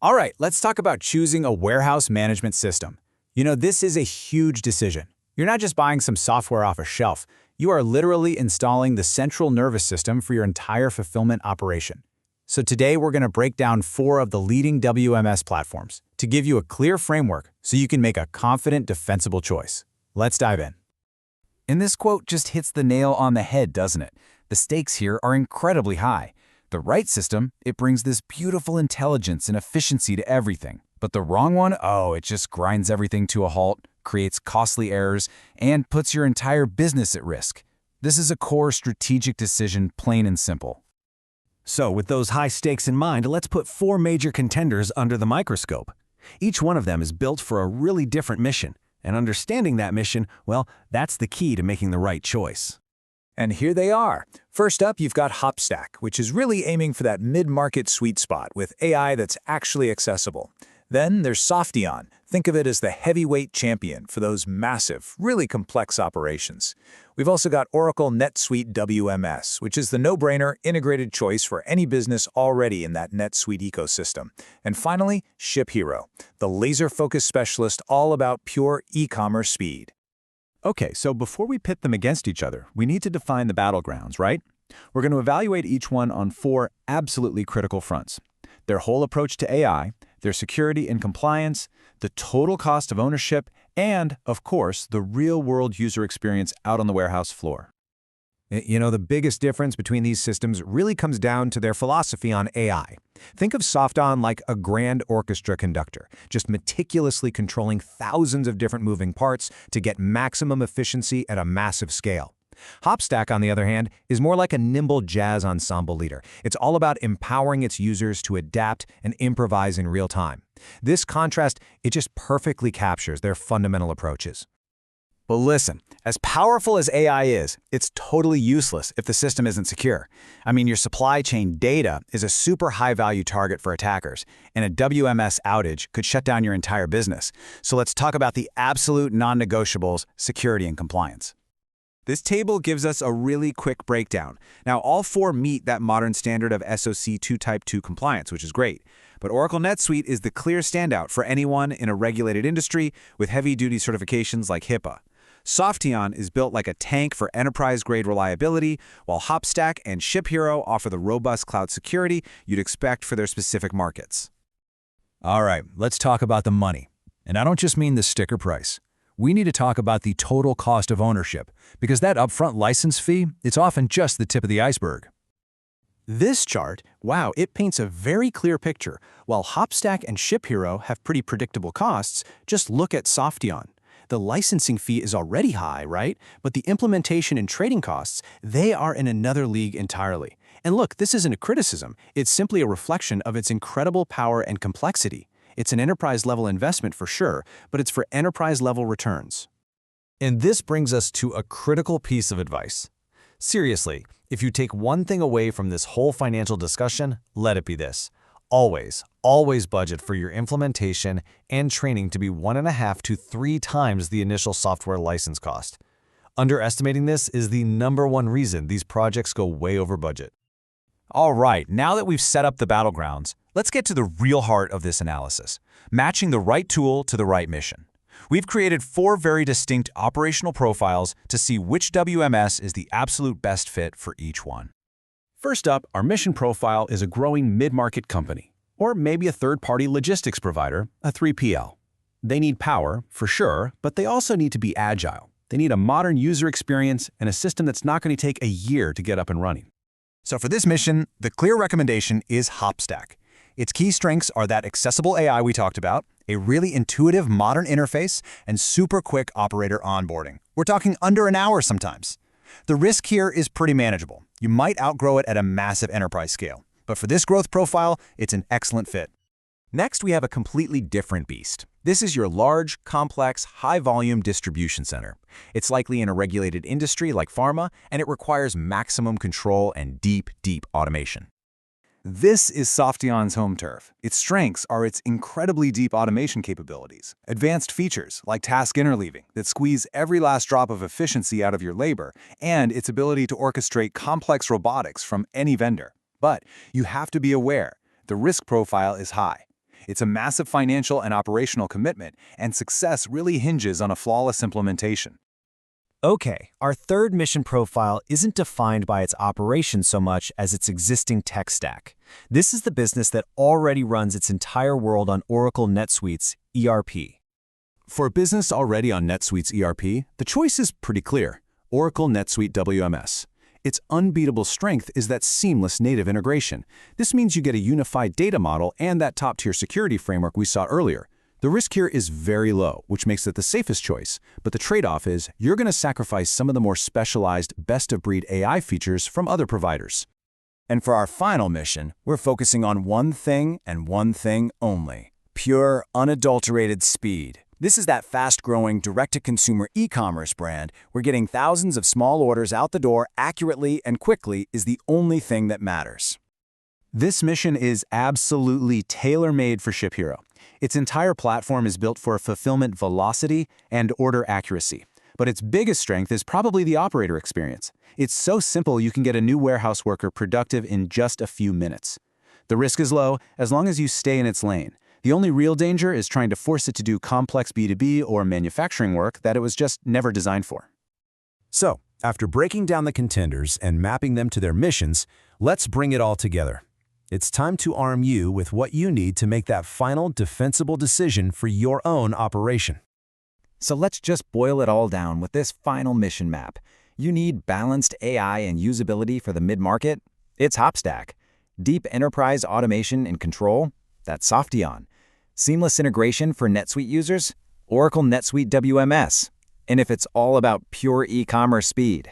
All right, let's talk about choosing a warehouse management system. This is a huge decision. You're not just buying some software off a shelf. You are literally installing the central nervous system for your entire fulfillment operation. So today we're going to break down 4 of the leading WMS platforms to give you a clear framework so you can make a confident, defensible choice. Let's dive in. And this quote just hits the nail on the head, doesn't it? The stakes here are incredibly high. The right system, it brings this beautiful intelligence and efficiency to everything. But the wrong one, it just grinds everything to a halt, creates costly errors, and puts your entire business at risk. This is a core strategic decision, plain and simple. So, with those high stakes in mind, let's put 4 major contenders under the microscope. Each one of them is built for a really different mission, and understanding that mission, that's the key to making the right choice. And here they are. First up, you've got Hopstack, which is really aiming for that mid-market sweet spot with AI that's actually accessible. Then there's Softion. Think of it as the heavyweight champion for those massive, really complex operations. We've also got Oracle NetSuite WMS, which is the no-brainer integrated choice for any business already in that NetSuite ecosystem. And finally, ShipHero, the laser-focused specialist all about pure e-commerce speed. Okay, so before we pit them against each other, we need to define the battlegrounds, right? We're going to evaluate each one on 4 absolutely critical fronts: their whole approach to AI, their security and compliance, the total cost of ownership, and, of course, the real-world user experience out on the warehouse floor. The biggest difference between these systems really comes down to their philosophy on AI. Think of Softon like a grand orchestra conductor, just meticulously controlling thousands of different moving parts to get maximum efficiency at a massive scale. Hopstack, on the other hand, is more like a nimble jazz ensemble leader. It's all about empowering its users to adapt and improvise in real time. This contrast, it just perfectly captures their fundamental approaches. But listen, as powerful as AI is, it's totally useless if the system isn't secure. Your supply chain data is a super high-value target for attackers, and a WMS outage could shut down your entire business. So let's talk about the absolute non-negotiables, security and compliance. This table gives us a really quick breakdown. Now, all 4 meet that modern standard of SOC 2 Type 2 compliance, which is great. But Oracle NetSuite is the clear standout for anyone in a regulated industry with heavy-duty certifications like HIPAA. Softion is built like a tank for enterprise-grade reliability, while Hopstack and ShipHero offer the robust cloud security you'd expect for their specific markets. All right, let's talk about the money. And I don't just mean the sticker price. We need to talk about the total cost of ownership, because that upfront license fee, it's often just the tip of the iceberg. This chart, it paints a very clear picture. While Hopstack and ShipHero have pretty predictable costs, just look at Softion. The licensing fee is already high, right? But the implementation and trading costs, they are in another league entirely. And look, this isn't a criticism. It's simply a reflection of its incredible power and complexity. It's an enterprise-level investment for sure, but it's for enterprise-level returns. And this brings us to a critical piece of advice. Seriously, if you take one thing away from this whole financial discussion, let it be this. Always budget for your implementation and training to be 1.5 to 3 times the initial software license cost. Underestimating this is the #1 reason these projects go way over budget. All right, now that we've set up the battlegrounds, let's get to the real heart of this analysis, matching the right tool to the right mission. We've created 4 very distinct operational profiles to see which WMS is the absolute best fit for each one. First up, our mission profile is a growing mid-market company, or maybe a third-party logistics provider, a 3PL. They need power, for sure, but they also need to be agile. They need a modern user experience and a system that's not going to take a year to get up and running. So for this mission, the clear recommendation is Hopstack. Its key strengths are that accessible AI we talked about, a really intuitive modern interface, and super quick operator onboarding. We're talking under an hour sometimes. The risk here is pretty manageable. You might outgrow it at a massive enterprise scale, but for this growth profile, it's an excellent fit. Next, we have a completely different beast. This is your large, complex, high-volume distribution center. It's likely in a regulated industry like pharma, and it requires maximum control and deep automation. This is Softion's home turf. Its strengths are its incredibly deep automation capabilities, advanced features like task interleaving that squeeze every last drop of efficiency out of your labor, and its ability to orchestrate complex robotics from any vendor. But you have to be aware, the risk profile is high. It's a massive financial and operational commitment, and success really hinges on a flawless implementation. Okay, our third mission profile isn't defined by its operation so much as its existing tech stack. This is the business that already runs its entire world on Oracle NetSuite's ERP. For a business already on NetSuite's ERP, the choice is pretty clear: Oracle NetSuite WMS. Its unbeatable strength is that seamless native integration. This means you get a unified data model and that top-tier security framework we saw earlier. The risk here is very low, which makes it the safest choice, but the trade-off is you're going to sacrifice some of the more specialized, best-of-breed AI features from other providers. And for our final mission, we're focusing on one thing and one thing only: pure, unadulterated speed. This is that fast-growing, direct-to-consumer e-commerce brand where getting thousands of small orders out the door accurately and quickly is the only thing that matters. This mission is absolutely tailor-made for ShipHero. Its entire platform is built for fulfillment velocity and order accuracy. But its biggest strength is probably the operator experience. It's so simple you can get a new warehouse worker productive in just a few minutes. The risk is low as long as you stay in its lane. The only real danger is trying to force it to do complex B2B or manufacturing work that it was just never designed for. So, after breaking down the contenders and mapping them to their missions, let's bring it all together. It's time to arm you with what you need to make that final defensible decision for your own operation. So let's just boil it all down with this final mission map. You need balanced AI and usability for the mid-market? It's Hopstack. Deep enterprise automation and control? That's Softion. Seamless integration for NetSuite users? Oracle NetSuite WMS. And if it's all about pure e-commerce speed,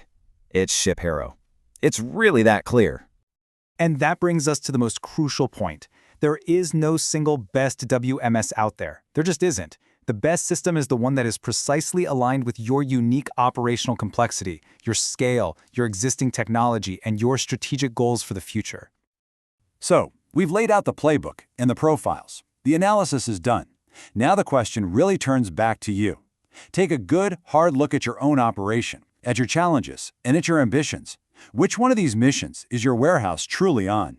it's ShipHero. It's really that clear. And that brings us to the most crucial point. There is no single best WMS out there. There just isn't. The best system is the one that is precisely aligned with your unique operational complexity, your scale, your existing technology, and your strategic goals for the future. So, we've laid out the playbook and the profiles. The analysis is done. Now the question really turns back to you. Take a good, hard look at your own operation, at your challenges, and at your ambitions. Which one of these missions is your warehouse truly on?